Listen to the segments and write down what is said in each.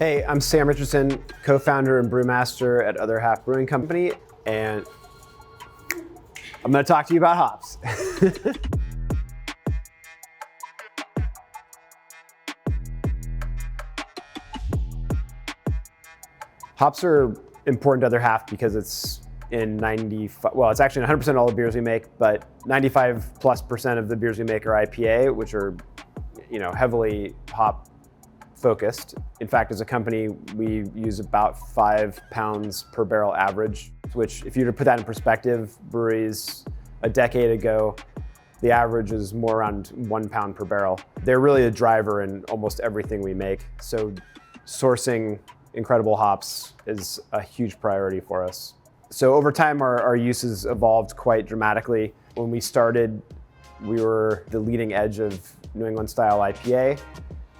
Hey, I'm Sam Richardson, co-founder and brewmaster at Other Half Brewing Company, and I'm going to talk to you about hops. Hops are important to Other Half because it's in 95, well, it's actually in 100% of all the beers we make, but 95+% of the beers we make are IPA, which are, heavily hop focused. In fact, as a company, we use about 5 pounds per barrel average, which if you were to put that in perspective, breweries a decade ago, the average is more around 1 pound per barrel. They're really a driver in almost everything we make. So sourcing incredible hops is a huge priority for us. So over time, our uses evolved quite dramatically. When we started, we were the leading edge of New England style IPA.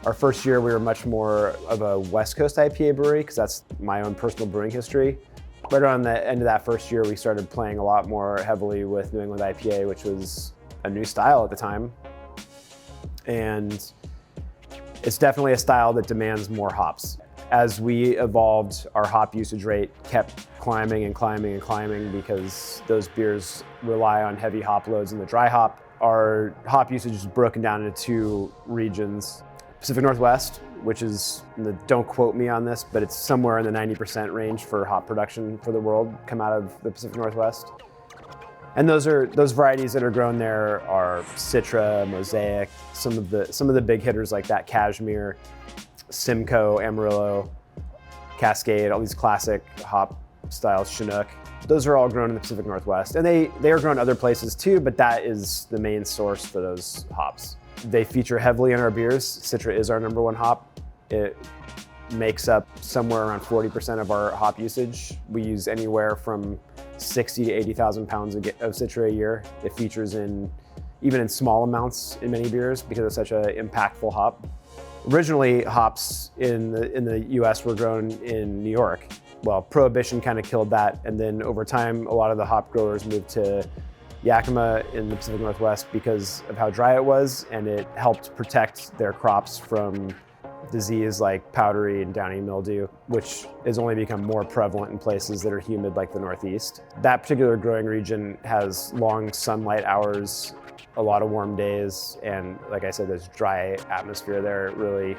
Our first year, we were much more of a West Coast IPA brewery because that's my own personal brewing history. Right around the end of that first year, we started playing a lot more heavily with New England IPA, which was a new style at the time. And it's definitely a style that demands more hops. As we evolved, our hop usage rate kept climbing and climbing and climbing because those beers rely on heavy hop loads in the dry hop. Our hop usage is broken down into 2 regions. Pacific Northwest, which is, don't quote me on this, but it's somewhere in the 90% range for hop production for the world come out of the Pacific Northwest. And those varieties that are grown there are Citra, Mosaic, some of the big hitters like that, Cashmere, Simcoe, Amarillo, Cascade, all these classic hop styles, Chinook. Those are all grown in the Pacific Northwest. And they are grown other places too, but that is the main source for those hops. They feature heavily in our beers. Citra is our #1 hop. It makes up somewhere around 40% of our hop usage. We use anywhere from 60 to 80,000 pounds of Citra a year. It features even in small amounts in many beers because it's such an impactful hop. Originally, hops in the US were grown in New York. Well, Prohibition kind of killed that, and then over time, a lot of the hop growers moved to Yakima in the Pacific Northwest because of how dry it was, and it helped protect their crops from disease like powdery and downy mildew, which has only become more prevalent in places that are humid like the Northeast. That particular growing region has long sunlight hours, a lot of warm days, and like I said, this dry atmosphere there really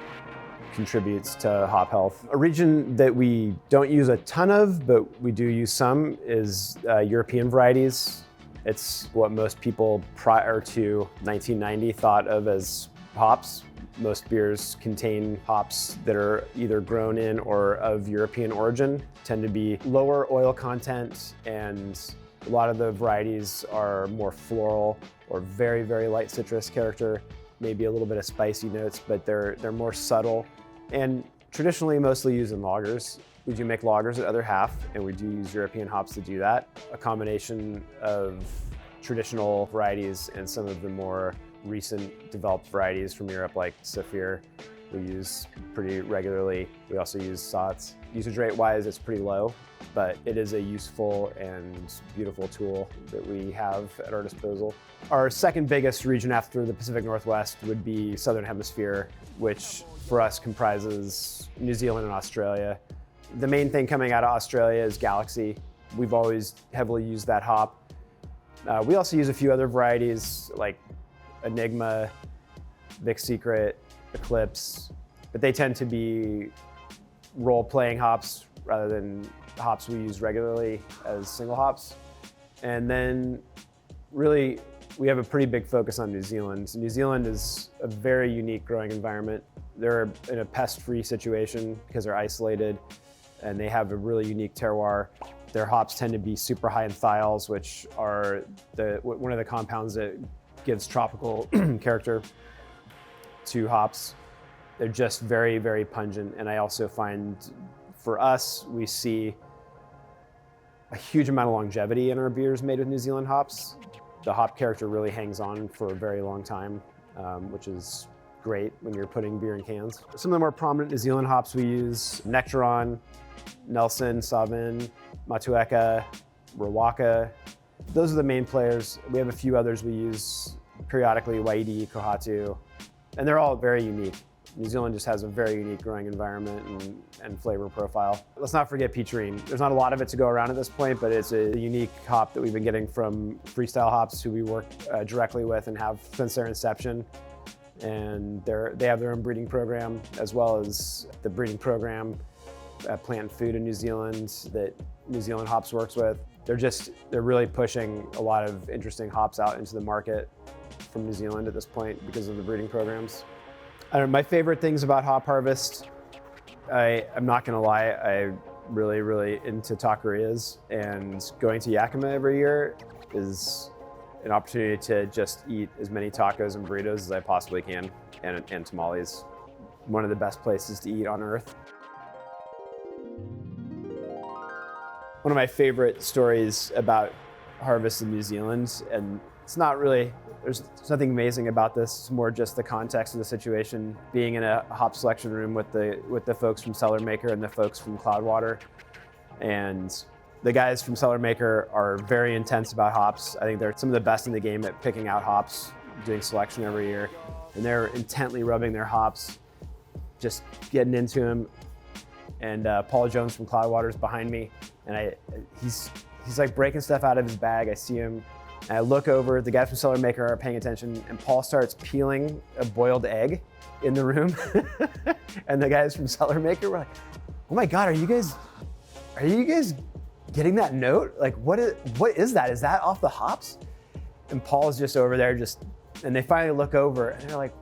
contributes to hop health. A region that we don't use a ton of, but we do use some, is European varieties. It's what most people prior to 1990 thought of as hops. Most beers contain hops that are either grown in or of European origin, tend to be lower oil content, and a lot of the varieties are more floral or very, very light citrus character, maybe a little bit of spicy notes, but they're more subtle and traditionally mostly used in lagers. We do make lagers at Other Half, and we do use European hops to do that. A combination of traditional varieties and some of the more recent developed varieties from Europe, like Saphir, we use pretty regularly. We also use Sots. Usage rate-wise, it's pretty low, but it is a useful and beautiful tool that we have at our disposal. Our second biggest region after the Pacific Northwest would be Southern Hemisphere, which for us comprises New Zealand and Australia. The main thing coming out of Australia is Galaxy. We've always heavily used that hop. We also use a few other varieties like Enigma, Vic Secret, Eclipse, but they tend to be role-playing hops rather than hops we use regularly as single hops. And then really, we have a pretty big focus on New Zealand. New Zealand is a very unique growing environment. They're in a pest-free situation because they're isolated, and they have a really unique terroir. Their hops tend to be super high in thiols, which are one of the compounds that gives tropical character to hops. They're just very, very pungent. And I also find for us, we see a huge amount of longevity in our beers made with New Zealand hops. The hop character really hangs on for a very long time, which is great when you're putting beer in cans. Some of the more prominent New Zealand hops we use: Nectaron, Nelson, Sauvin, Matueka, Rawaka. Those are the main players. We have a few others we use periodically, Waidi, Kohatu, and they're all very unique. New Zealand just has a very unique growing environment and flavor profile. Let's not forget Peacherine. There's not a lot of it to go around at this point, but it's a unique hop that we've been getting from Freestyle Hops, who we work directly with and have since their inception. And they have their own breeding program, as well as the breeding program at Plant Food in New Zealand that New Zealand Hops works with. They're really pushing a lot of interesting hops out into the market from New Zealand at this point because of the breeding programs. I don't know, my favorite things about hop harvest, I'm not gonna lie, I really into taquerias, and going to Yakima every year is an opportunity to just eat as many tacos and burritos as I possibly can, and tamales. One of the best places to eat on earth. One of my favorite stories about harvest in New Zealand, and it's not really, there's nothing amazing about this, it's more just the context of the situation, being in a hop selection room with the folks from Cellar Maker and the folks from Cloudwater. And the guys from Cellar Maker are very intense about hops. I think they're some of the best in the game at picking out hops, doing selection every year. And they're intently rubbing their hops, just getting into them. And Paul Jones from Cloudwater is behind me. And he's like breaking stuff out of his bag. I see him, and I look over, the guys from Cellar Maker are paying attention, and Paul starts peeling a boiled egg in the room. And the guys from Cellar Maker were like, oh my God, are you guys getting that note? Like, what is that? Is that off the hops? And Paul's just over there and they finally look over and they're like,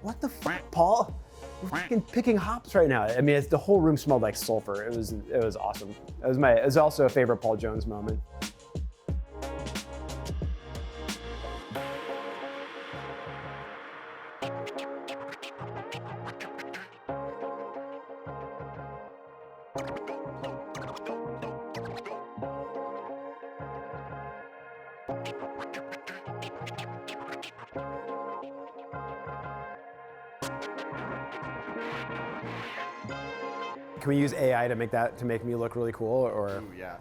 what the fuck, Paul? We're fucking picking hops right now. I mean, the whole room smelled like sulfur. It was awesome. It was also a favorite Paul Jones moment. Can we use AI to make me look really cool, or? Ooh, yeah.